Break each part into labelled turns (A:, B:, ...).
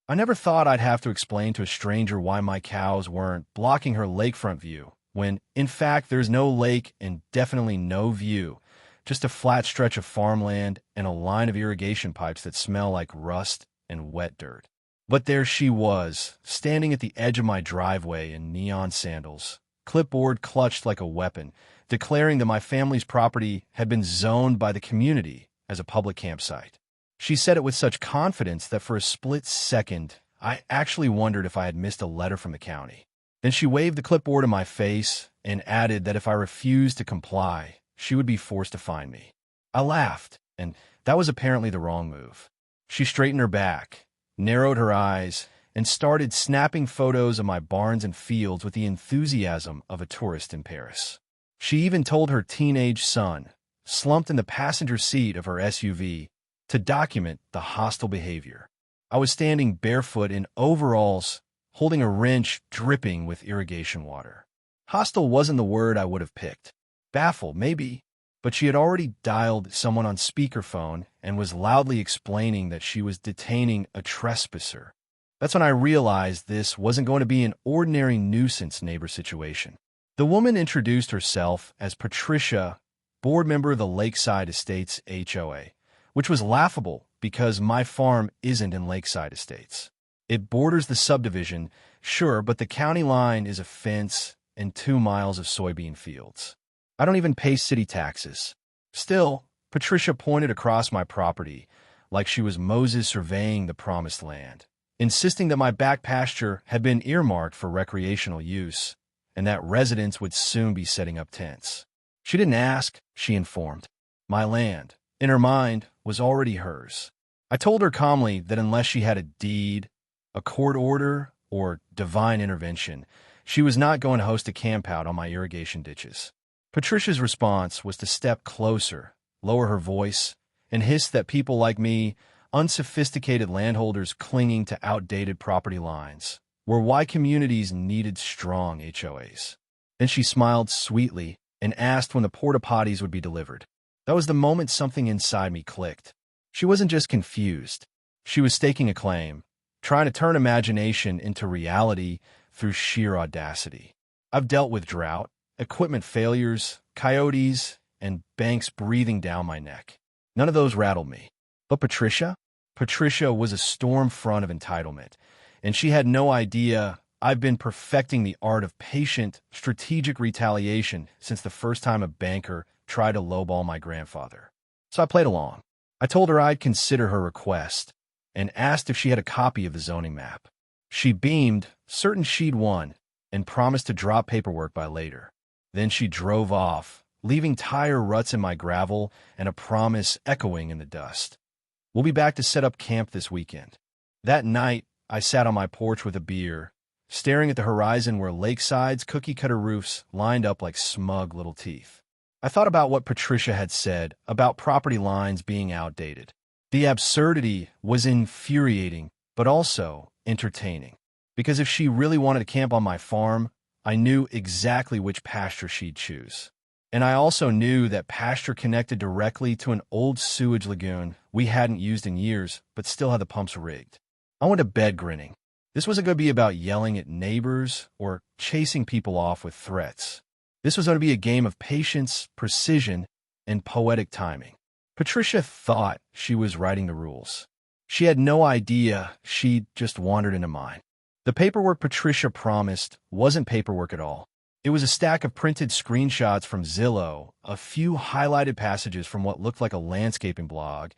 A: I never thought I'd have to explain to a stranger why my cows weren't blocking her lakefront view, when, in fact, there's no lake and definitely no view, just a flat stretch of farmland and a line of irrigation pipes that smell like rust and wet dirt. But there she was, standing at the edge of my driveway in neon sandals, clipboard clutched like a weapon, declaring that my family's property had been zoned by the community as a public campsite. She said it with such confidence that for a split second, I actually wondered if I had missed a letter from the county. Then she waved the clipboard in my face and added that if I refused to comply, she would be forced to find me. I laughed, and that was apparently the wrong move. She straightened her back, narrowed her eyes, and started snapping photos of my barns and fields with the enthusiasm of a tourist in Paris. She even told her teenage son, slumped in the passenger seat of her SUV, to document the hostile behavior. I was standing barefoot in overalls, holding a wrench dripping with irrigation water. Hostile wasn't the word I would have picked. Baffled, maybe, but she had already dialed someone on speakerphone and was loudly explaining that she was detaining a trespasser. That's when I realized this wasn't going to be an ordinary nuisance neighbor situation. The woman introduced herself as Patricia, board member of the Lakeside Estates HOA, which was laughable because my farm isn't in Lakeside Estates. It borders the subdivision, sure, but the county line is a fence and 2 miles of soybean fields. I don't even pay city taxes. Still, Patricia pointed across my property like she was Moses surveying the promised land, insisting that my back pasture had been earmarked for recreational use and that residents would soon be setting up tents. She didn't ask, she informed. My land, in her mind, was already hers. I told her calmly that unless she had a deed, a court order, or divine intervention, she was not going to host a campout on my irrigation ditches. Patricia's response was to step closer, lower her voice, and hiss that people like me, unsophisticated landholders clinging to outdated property lines, were why communities needed strong HOAs. Then she smiled sweetly and asked when the porta potties would be delivered. That was the moment something inside me clicked. She wasn't just confused. She was staking a claim, trying to turn imagination into reality through sheer audacity. I've dealt with drought, equipment failures, coyotes, and banks breathing down my neck. None of those rattled me. But Patricia? Patricia was a storm front of entitlement, and she had no idea I've been perfecting the art of patient, strategic retaliation since the first time a banker tried to lowball my grandfather. So I played along. I told her I'd consider her request and asked if she had a copy of the zoning map. She beamed, certain she'd won, and promised to drop paperwork by later. Then she drove off, leaving tire ruts in my gravel and a promise echoing in the dust. We'll be back to set up camp this weekend. That night, I sat on my porch with a beer, staring at the horizon where Lakeside's cookie-cutter roofs lined up like smug little teeth. I thought about what Patricia had said about property lines being outdated. The absurdity was infuriating, but also entertaining. Because if she really wanted to camp on my farm, I knew exactly which pasture she'd choose. And I also knew that pasture connected directly to an old sewage lagoon we hadn't used in years, but still had the pumps rigged. I went to bed grinning. This wasn't going to be about yelling at neighbors or chasing people off with threats. This was going to be a game of patience, precision, and poetic timing. Patricia thought she was writing the rules. She had no idea she'd just wandered into mine. The paperwork Patricia promised wasn't paperwork at all. It was a stack of printed screenshots from Zillow, a few highlighted passages from what looked like a landscaping blog,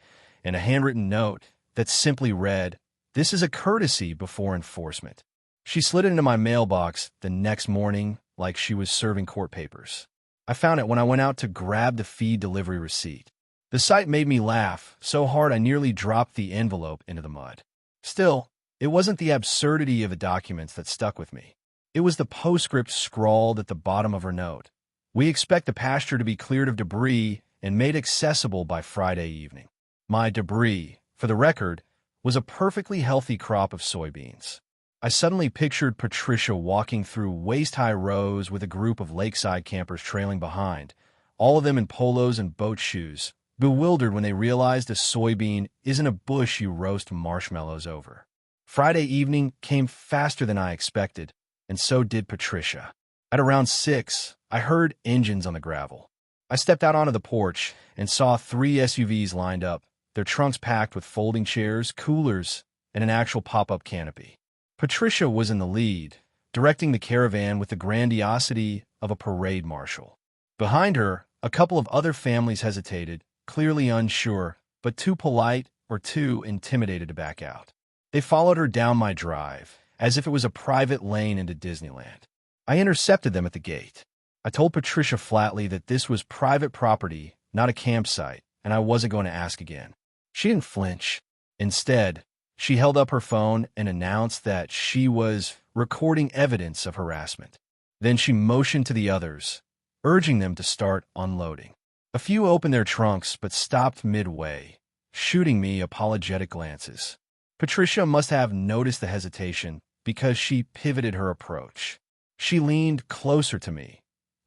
A: and a handwritten note that simply read, "This is a courtesy before enforcement." She slid it into my mailbox the next morning like she was serving court papers. I found it when I went out to grab the feed delivery receipt. The sight made me laugh so hard I nearly dropped the envelope into the mud. Still, it wasn't the absurdity of the documents that stuck with me. It was the postscript scrawled at the bottom of her note. "We expect the pasture to be cleared of debris and made accessible by Friday evening." My debris, for the record, was a perfectly healthy crop of soybeans. I suddenly pictured Patricia walking through waist-high rows with a group of lakeside campers trailing behind, all of them in polos and boat shoes, bewildered when they realized a soybean isn't a bush you roast marshmallows over. Friday evening came faster than I expected, and so did Patricia. At around 6, I heard engines on the gravel. I stepped out onto the porch and saw 3 SUVs lined up, their trunks packed with folding chairs, coolers, and an actual pop-up canopy. Patricia was in the lead, directing the caravan with the grandiosity of a parade marshal. Behind her, a couple of other families hesitated, clearly unsure, but too polite or too intimidated to back out. They followed her down my drive, as if it was a private lane into Disneyland. I intercepted them at the gate. I told Patricia flatly that this was private property, not a campsite, and I wasn't going to ask again. She didn't flinch. Instead, she held up her phone and announced that she was recording evidence of harassment. Then she motioned to the others, urging them to start unloading. A few opened their trunks but stopped midway, shooting me apologetic glances. Patricia must have noticed the hesitation because she pivoted her approach. She leaned closer to me,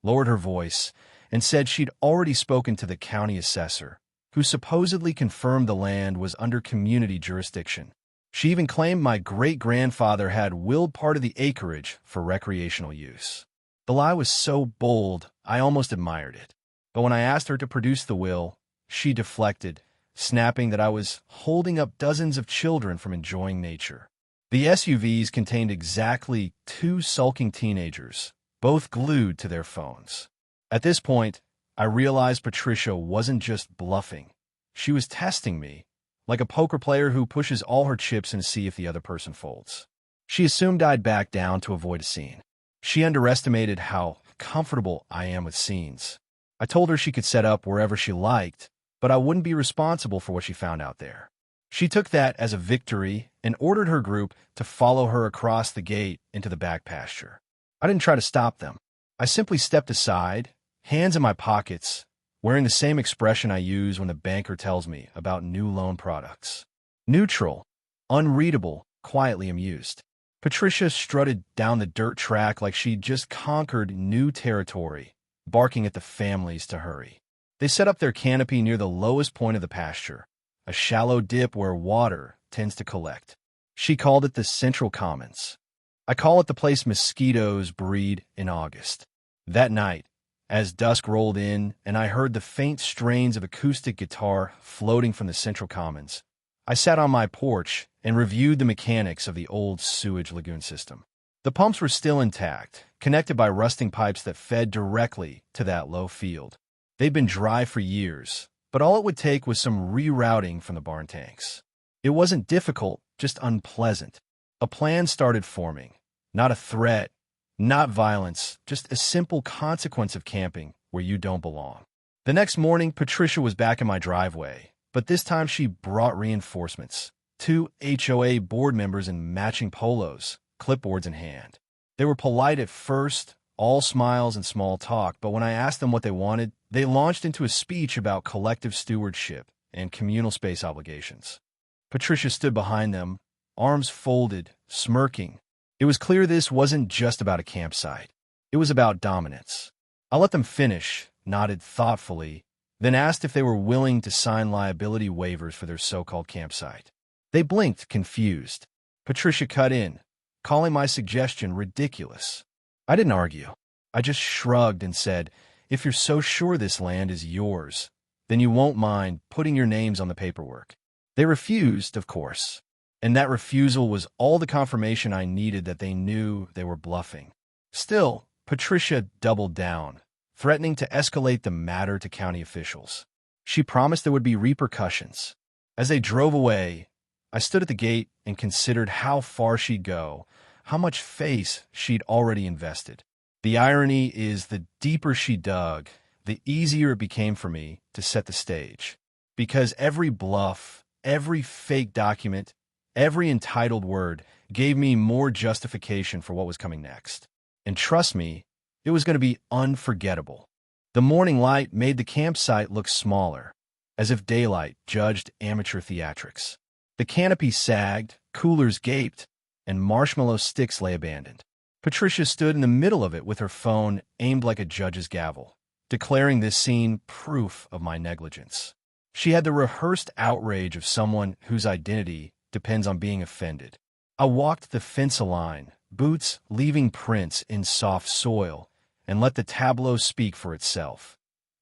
A: lowered her voice, and said she'd already spoken to the county assessor, who supposedly confirmed the land was under community jurisdiction. She even claimed my great-grandfather had willed part of the acreage for recreational use. The lie was so bold, I almost admired it. But when I asked her to produce the will, she deflected, snapping that I was holding up dozens of children from enjoying nature. The SUVs contained exactly 2 sulking teenagers, both glued to their phones. At this point, I realized Patricia wasn't just bluffing. She was testing me, like a poker player who pushes all her chips and see if the other person folds. She assumed I'd back down to avoid a scene. She underestimated how comfortable I am with scenes. I told her she could set up wherever she liked, but I wouldn't be responsible for what she found out there. She took that as a victory and ordered her group to follow her across the gate into the back pasture. I didn't try to stop them. I simply stepped aside, hands in my pockets, wearing the same expression I use when the banker tells me about new loan products. Neutral, unreadable, quietly amused. Patricia strutted down the dirt track like she'd just conquered new territory, barking at the families to hurry. They set up their canopy near the lowest point of the pasture, a shallow dip where water tends to collect. She called it the Central Commons. I call it the place mosquitoes breed in August. That night, as dusk rolled in and I heard the faint strains of acoustic guitar floating from the Central Commons, I sat on my porch and reviewed the mechanics of the old sewage lagoon system. The pumps were still intact, connected by rusting pipes that fed directly to that low field. They'd been dry for years, but all it would take was some rerouting from the barn tanks. It wasn't difficult, just unpleasant. A plan started forming. Not a threat, not violence, just a simple consequence of camping where you don't belong. The next morning, Patricia was back in my driveway, but this time she brought reinforcements. 2 HOA board members in matching polos, clipboards in hand. They were polite at first, all smiles and small talk, but when I asked them what they wanted, they launched into a speech about collective stewardship and communal space obligations. Patricia stood behind them, arms folded, smirking. It was clear this wasn't just about a campsite. It was about dominance. I let them finish, nodded thoughtfully, then asked if they were willing to sign liability waivers for their so-called campsite. They blinked, confused. Patricia cut in, calling my suggestion ridiculous. I didn't argue. I just shrugged and said, if you're so sure this land is yours, then you won't mind putting your names on the paperwork. They refused, of course, and that refusal was all the confirmation I needed that they knew they were bluffing. Still, Patricia doubled down, threatening to escalate the matter to county officials. She promised there would be repercussions. As they drove away, I stood at the gate and considered how far she'd go, how much face she'd already invested. The irony is the deeper she dug, the easier it became for me to set the stage. Because every bluff, every fake document, every entitled word gave me more justification for what was coming next. And trust me, it was going to be unforgettable. The morning light made the campsite look smaller, as if daylight judged amateur theatrics. The canopy sagged, coolers gaped, and marshmallow sticks lay abandoned. Patricia stood in the middle of it with her phone aimed like a judge's gavel, declaring this scene proof of my negligence. She had the rehearsed outrage of someone whose identity depends on being offended. I walked the fence line, boots leaving prints in soft soil, and let the tableau speak for itself.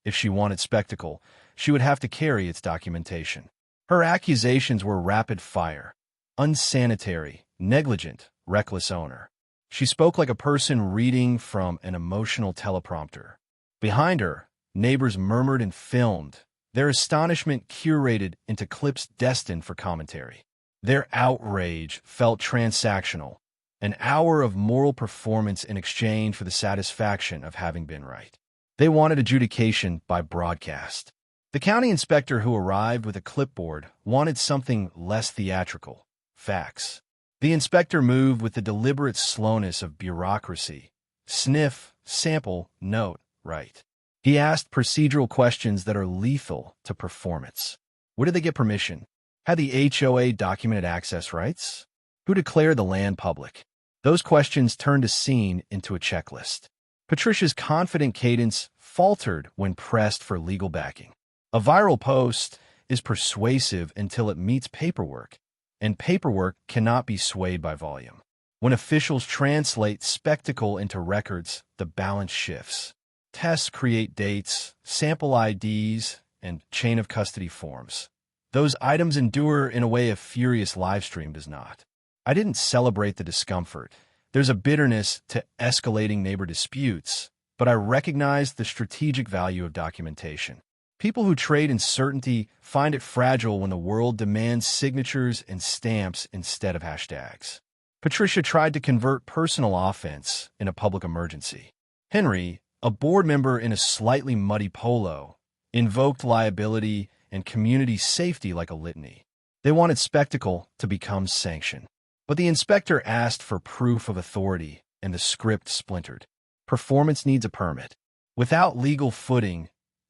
A: If she wanted spectacle, she would have to carry its documentation. Her accusations were rapid fire: unsanitary, negligent, reckless owner. She spoke like a person reading from an emotional teleprompter. Behind her, neighbors murmured and filmed, their astonishment curated into clips destined for commentary. Their outrage felt transactional, an hour of moral performance in exchange for the satisfaction of having been right. They wanted adjudication by broadcast. The county inspector who arrived with a clipboard wanted something less theatrical: facts. The inspector moved with the deliberate slowness of bureaucracy. Sniff, sample, note, right. He asked procedural questions that are lethal to performance. Where did they get permission? Had the HOA documented access rights? Who declared the land public? Those questions turned a scene into a checklist. Patricia's confident cadence faltered when pressed for legal backing. A viral post is persuasive until it meets paperwork, and paperwork cannot be swayed by volume. When officials translate spectacle into records, the balance shifts. Tests create dates, sample IDs, and chain of custody forms. Those items endure in a way a furious livestream does not. I didn't celebrate the discomfort. There's a bitterness to escalating neighbor disputes, but I recognized the strategic value of documentation. People who trade in certainty find it fragile when the world demands signatures and stamps instead of hashtags. Patricia tried to convert personal offense in a public emergency. Henry, a board member in a slightly muddy polo, invoked liability and community safety like a litany. They wanted spectacle to become sanction. But the inspector asked for proof of authority, and the script splintered. Performance needs a permit. Without legal footing,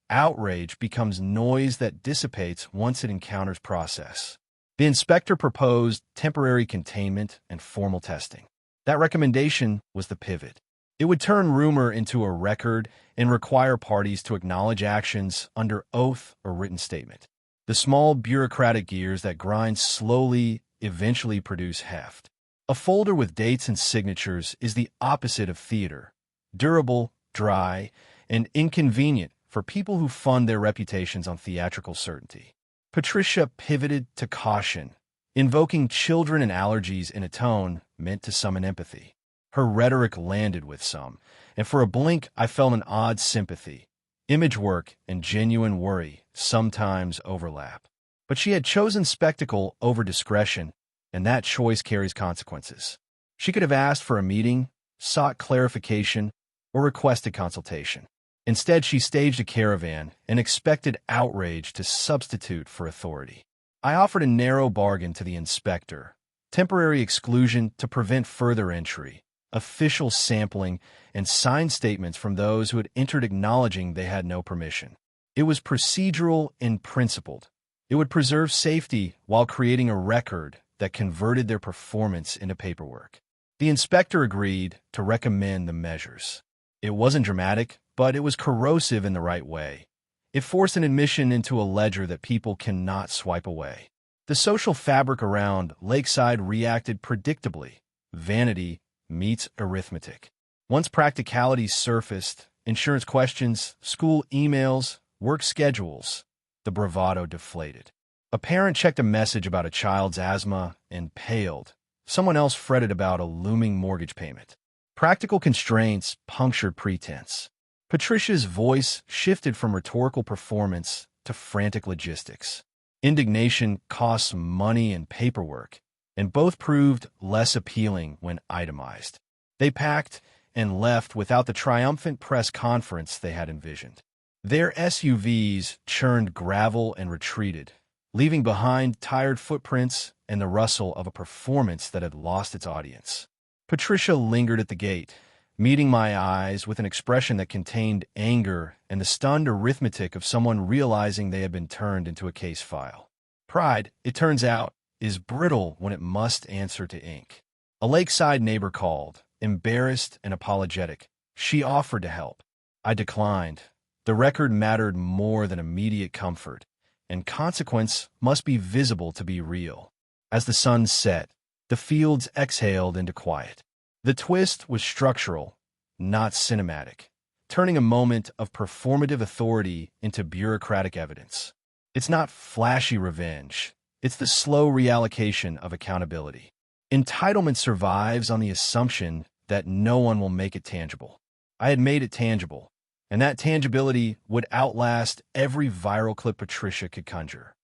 A: outrage becomes noise that dissipates once it encounters process. The inspector proposed temporary containment and formal testing. That recommendation was the pivot. It would turn rumor into a record and require parties to acknowledge actions under oath or written statement. The small bureaucratic gears that grind slowly eventually produce heft. A folder with dates and signatures is the opposite of theater: durable, dry, and inconvenient for people who fund their reputations on theatrical certainty. Patricia pivoted to caution, invoking children and allergies in a tone meant to summon empathy. Her rhetoric landed with some, and for a blink I felt an odd sympathy. Image work and genuine worry sometimes overlap. But she had chosen spectacle over discretion, and that choice carries consequences. She could have asked for a meeting, sought clarification, or requested consultation. Instead, she staged a caravan and expected outrage to substitute for authority. I offered a narrow bargain to the inspector: temporary exclusion to prevent further entry, official sampling, and signed statements from those who had entered acknowledging they had no permission. It was procedural and principled. It would preserve safety while creating a record that converted their performance into paperwork. The inspector agreed to recommend the measures. It wasn't dramatic, but it was corrosive in the right way. It forced an admission into a ledger that people cannot swipe away. The social fabric around Lakeside reacted predictably. Vanity meets arithmetic. Once practicalities surfaced, insurance questions, school emails, work schedules, the bravado deflated. A parent checked a message about a child's asthma and paled. Someone else fretted about a looming mortgage payment. Practical constraints punctured pretense. Patricia's voice shifted from rhetorical performance to frantic logistics. Indignation costs money and paperwork, and both proved less appealing when itemized. They packed and left without the triumphant press conference they had envisioned. Their SUVs churned gravel and retreated, leaving behind tired footprints and the rustle of a performance that had lost its audience. Patricia lingered at the gate, meeting my eyes with an expression that contained anger and the stunned arithmetic of someone realizing they had been turned into a case file. Pride, it turns out, is brittle when it must answer to ink. A Lakeside neighbor called, embarrassed and apologetic. She offered to help. I declined. The record mattered more than immediate comfort, and consequence must be visible to be real. As the sun set, The fields exhaled into quiet. The twist was structural, not cinematic, turning a moment of performative authority into bureaucratic evidence. It's not flashy revenge. It's the slow reallocation of accountability. Entitlement survives on the assumption that no one will make it tangible. I had made it tangible, and that tangibility would outlast every viral clip Patricia could conjure.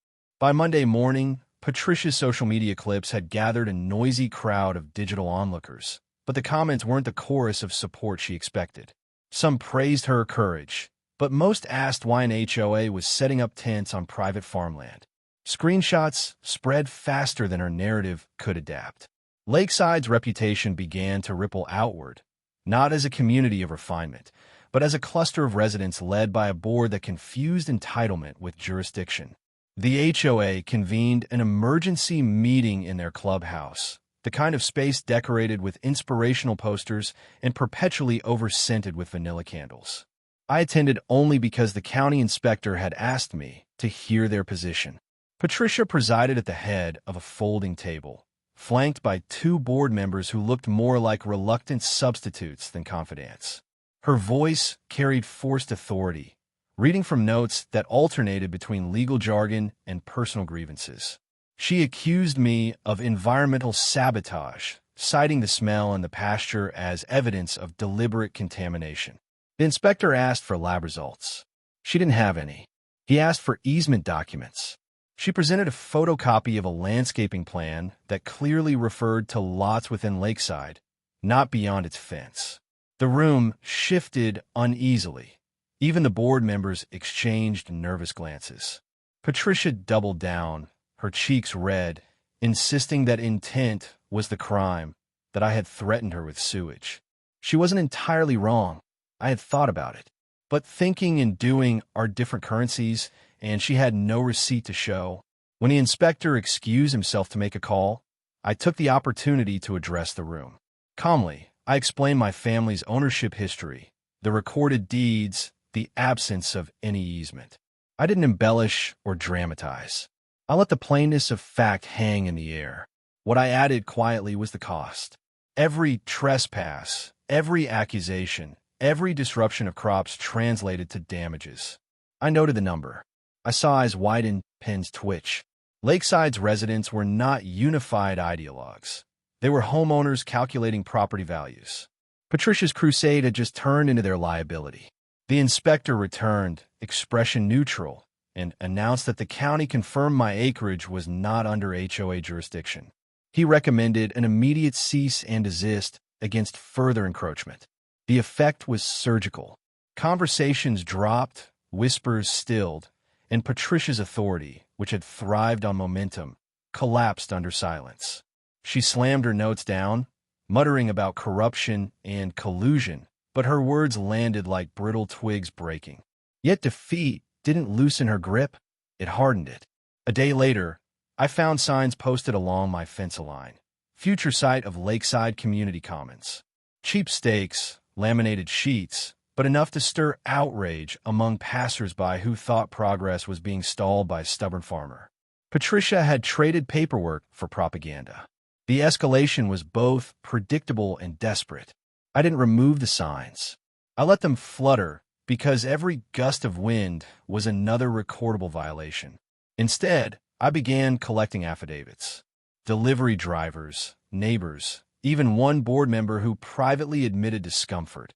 A: By Monday morning, Patricia's social media clips had gathered a noisy crowd of digital onlookers, but the comments weren't the chorus of support she expected. Some praised her courage, but most asked why an HOA was setting up tents on private farmland. Screenshots spread faster than her narrative could adapt. Lakeside's reputation began to ripple outward, not as a community of refinement, but as a cluster of residents led by a board that confused entitlement with jurisdiction. The HOA convened an emergency meeting in their clubhouse, the kind of space decorated with inspirational posters and perpetually over-scented with vanilla candles. I attended only because the county inspector had asked me to hear their position. Patricia presided at the head of a folding table, flanked by two board members who looked more like reluctant substitutes than confidants. Her voice carried forced authority, reading from notes that alternated between legal jargon and personal grievances. She accused me of environmental sabotage, citing the smell in the pasture as evidence of deliberate contamination. The inspector asked for lab results. She didn't have any. He asked for easement documents. She presented a photocopy of a landscaping plan that clearly referred to lots within Lakeside, not beyond its fence. The room shifted uneasily. Even the board members exchanged nervous glances. Patricia doubled down, her cheeks red, insisting that intent was the crime, that I had threatened her with sewage. She wasn't entirely wrong. I had thought about it. But thinking and doing are different currencies, and she had no receipt to show. When the inspector excused himself to make a call, I took the opportunity to address the room. Calmly, I explained my family's ownership history, the recorded deeds, the absence of any easement. I didn't embellish or dramatize. I let the plainness of fact hang in the air. What I added quietly was the cost. Every trespass, every accusation, every disruption of crops translated to damages. I noted the number. I saw eyes widen, pens twitch. Lakeside's residents were not unified ideologues. They were homeowners calculating property values. Patricia's crusade had just turned into their liability. The inspector returned, expression neutral, and announced that the county confirmed my acreage was not under HOA jurisdiction. He recommended an immediate cease and desist against further encroachment. The effect was surgical. Conversations dropped, whispers stilled, and Patricia's authority, which had thrived on momentum, collapsed under silence. She slammed her notes down, muttering about corruption and collusion, but her words landed like brittle twigs breaking. Yet defeat didn't loosen her grip, it hardened it. A day later, I found signs posted along my fence line. Future site of Lakeside Community Commons. Cheap stakes, laminated sheets, but enough to stir outrage among passersby who thought progress was being stalled by a stubborn farmer. Patricia had traded paperwork for propaganda. The escalation was both predictable and desperate. I didn't remove the signs. I let them flutter because every gust of wind was another recordable violation. Instead, I began collecting affidavits. Delivery drivers, neighbors, even one board member who privately admitted discomfort,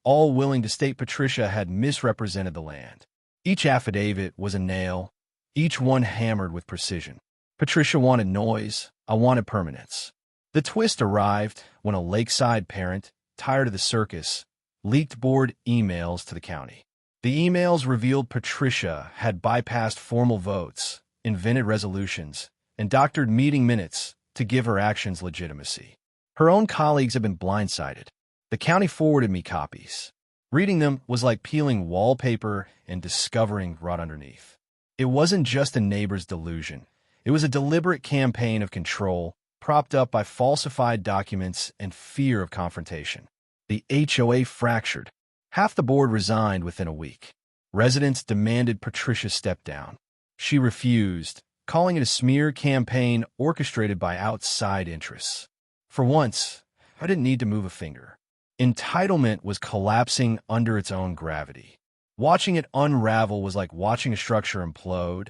A: all willing to state Patricia had misrepresented the land. Each affidavit was a nail, each one hammered with precision. Patricia wanted noise, I wanted permanence. The twist arrived when a Lakeside parent, tired of the circus, leaked board emails to the county. The emails revealed Patricia had bypassed formal votes, invented resolutions, and doctored meeting minutes to give her actions legitimacy. Her own colleagues had been blindsided. The county forwarded me copies. Reading them was like peeling wallpaper and discovering rot underneath. It wasn't just a neighbor's delusion. It was a deliberate campaign of control, propped up by falsified documents and fear of confrontation. The HOA fractured. Half the board resigned within a week. Residents demanded Patricia step down. She refused, calling it a smear campaign orchestrated by outside interests. For once, I didn't need to move a finger. Entitlement was collapsing under its own gravity. Watching it unravel was like watching a structure implode.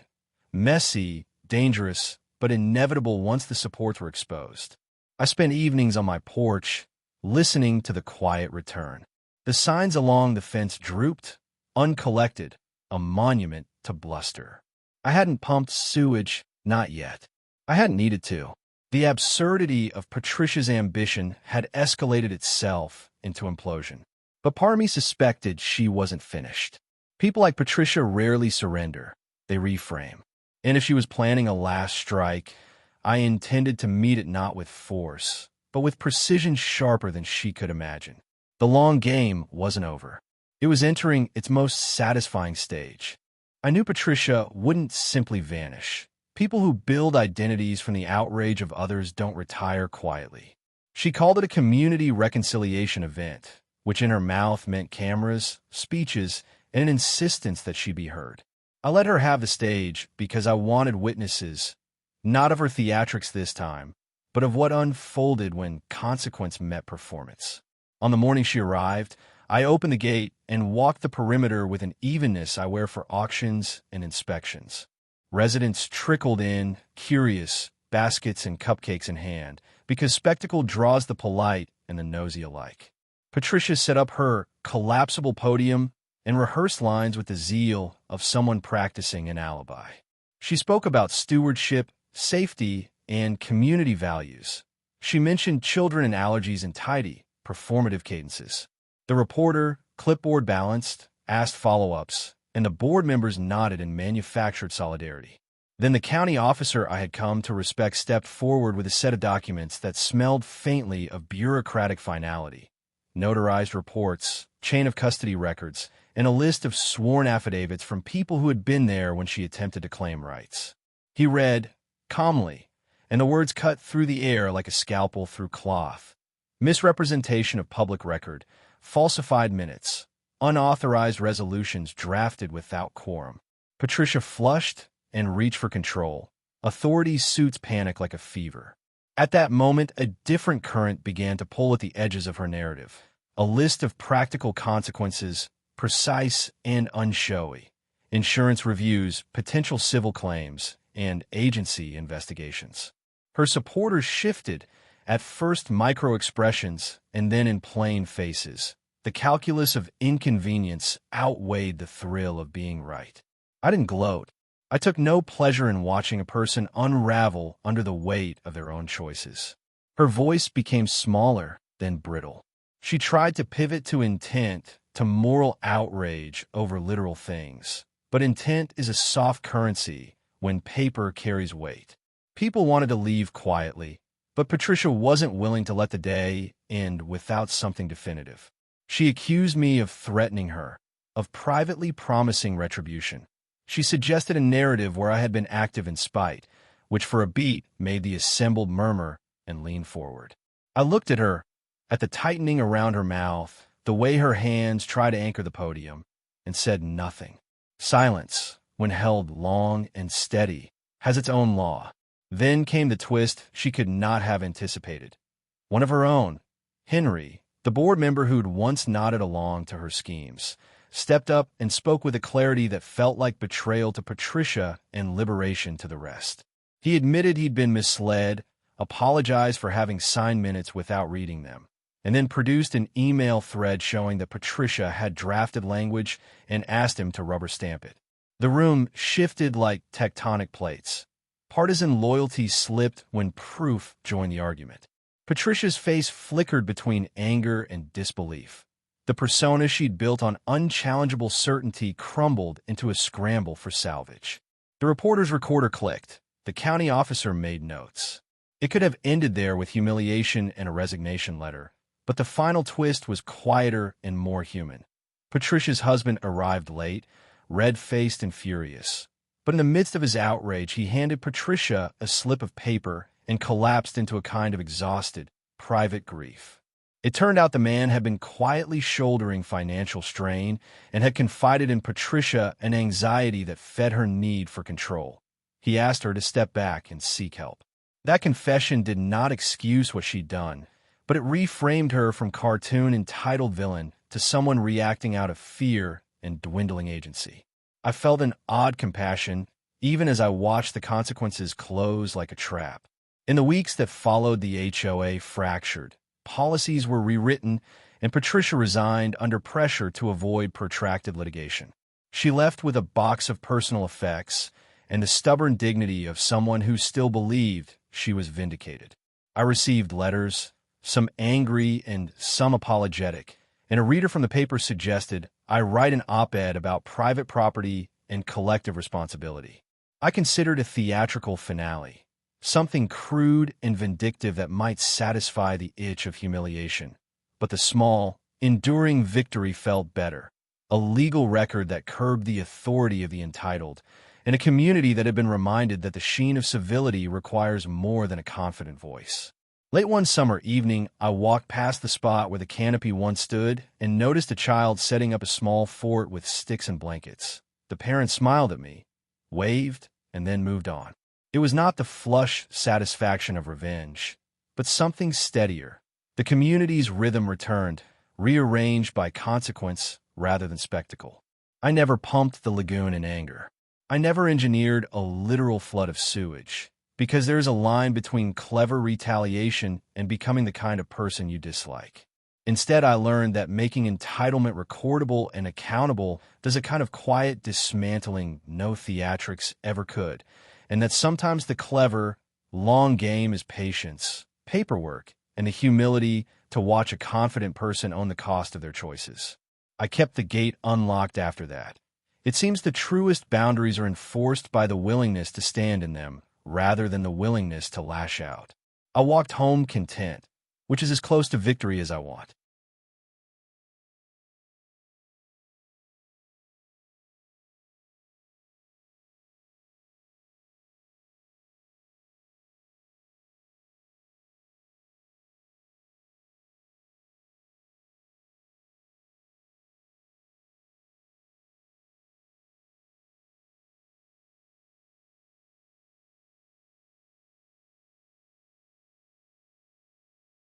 A: Messy, dangerous, but inevitable once the supports were exposed. I spent evenings on my porch, listening to the quiet return. The signs along the fence drooped, uncollected, a monument to bluster. I hadn't pumped sewage, not yet. I hadn't needed to. The absurdity of Patricia's ambition had escalated itself into implosion. But part of me suspected she wasn't finished. People like Patricia rarely surrender. They reframe. And if she was planning a last strike, I intended to meet it not with force, but with precision sharper than she could imagine. The long game wasn't over. It was entering its most satisfying stage. I knew Patricia wouldn't simply vanish. People who build identities from the outrage of others don't retire quietly. She called it a community reconciliation event, which in her mouth meant cameras, speeches, and an insistence that she be heard. I let her have the stage because I wanted witnesses, not of her theatrics this time, but of what unfolded when consequence met performance. On the morning she arrived, I opened the gate and walked the perimeter with an evenness I wear for auctions and inspections. Residents trickled in, curious, baskets and cupcakes in hand, because spectacle draws the polite and the nosy alike. Patricia set up her collapsible podium and rehearsed lines with the zeal of someone practicing an alibi. She spoke about stewardship, safety, and community values. She mentioned children and allergies in tidy, performative cadences. The reporter, clipboard balanced, asked follow-ups, and the board members nodded in manufactured solidarity. Then the county officer I had come to respect stepped forward with a set of documents that smelled faintly of bureaucratic finality. Notarized reports, chain of custody records, and a list of sworn affidavits from people who had been there when she attempted to claim rights. He read, calmly, and the words cut through the air like a scalpel through cloth. Misrepresentation of public record, falsified minutes, unauthorized resolutions drafted without quorum. Patricia flushed and reached for control. Authorities' suits panicked like a fever. At that moment, a different current began to pull at the edges of her narrative. A list of practical consequences, precise and unshowy. Insurance reviews, potential civil claims, and agency investigations. Her supporters shifted, at first micro-expressions and then in plain faces. The calculus of inconvenience outweighed the thrill of being right. I didn't gloat. I took no pleasure in watching a person unravel under the weight of their own choices. Her voice became smaller, then brittle. She tried to pivot to intent, to moral outrage over literal things. But intent is a soft currency when paper carries weight. People wanted to leave quietly, but Patricia wasn't willing to let the day end without something definitive. She accused me of threatening her, of privately promising retribution. She suggested a narrative where I had been active in spite, which for a beat made the assembled murmur and lean forward. I looked at her, at the tightening around her mouth, the way her hands tried to anchor the podium, and said nothing. Silence, when held long and steady, has its own law. Then came the twist she could not have anticipated. One of her own, Henry, the board member who'd once nodded along to her schemes, stepped up and spoke with a clarity that felt like betrayal to Patricia and liberation to the rest. He admitted he'd been misled, apologized for having signed minutes without reading them, and then produced an email thread showing that Patricia had drafted language and asked him to rubber stamp it. The room shifted like tectonic plates. Partisan loyalty slipped when proof joined the argument. Patricia's face flickered between anger and disbelief. The persona she'd built on unchallengeable certainty crumbled into a scramble for salvage. The reporter's recorder clicked. The county officer made notes. It could have ended there with humiliation and a resignation letter, but the final twist was quieter and more human. Patricia's husband arrived late, red-faced and furious. But in the midst of his outrage, he handed Patricia a slip of paper and collapsed into a kind of exhausted, private grief. It turned out the man had been quietly shouldering financial strain and had confided in Patricia an anxiety that fed her need for control. He asked her to step back and seek help. That confession did not excuse what she'd done, but it reframed her from cartoon entitled villain to someone reacting out of fear and dwindling agency. I felt an odd compassion, even as I watched the consequences close like a trap. In the weeks that followed, the HOA fractured. Policies were rewritten, and Patricia resigned under pressure to avoid protracted litigation. She left with a box of personal effects and the stubborn dignity of someone who still believed she was vindicated. I received letters, some angry and some apologetic, and a reader from the paper suggested I write an op-ed about private property and collective responsibility. I considered a theatrical finale, something crude and vindictive that might satisfy the itch of humiliation. But the small, enduring victory felt better. A legal record that curbed the authority of the entitled, and a community that had been reminded that the sheen of civility requires more than a confident voice. Late one summer evening, I walked past the spot where the canopy once stood and noticed a child setting up a small fort with sticks and blankets. The parent smiled at me, waved, and then moved on. It was not the flush satisfaction of revenge, but something steadier. The community's rhythm returned, rearranged by consequence rather than spectacle. I never pumped the lagoon in anger. I never engineered a literal flood of sewage, because there is a line between clever retaliation and becoming the kind of person you dislike. Instead, I learned that making entitlement recordable and accountable does a kind of quiet dismantling no theatrics ever could, and that sometimes the clever, long game is patience, paperwork, and the humility to watch a confident person own the cost of their choices. I kept the gate unlocked after that. It seems the truest boundaries are enforced by the willingness to stand in them, rather than the willingness to lash out. I walked home content, which is as close to victory as I want.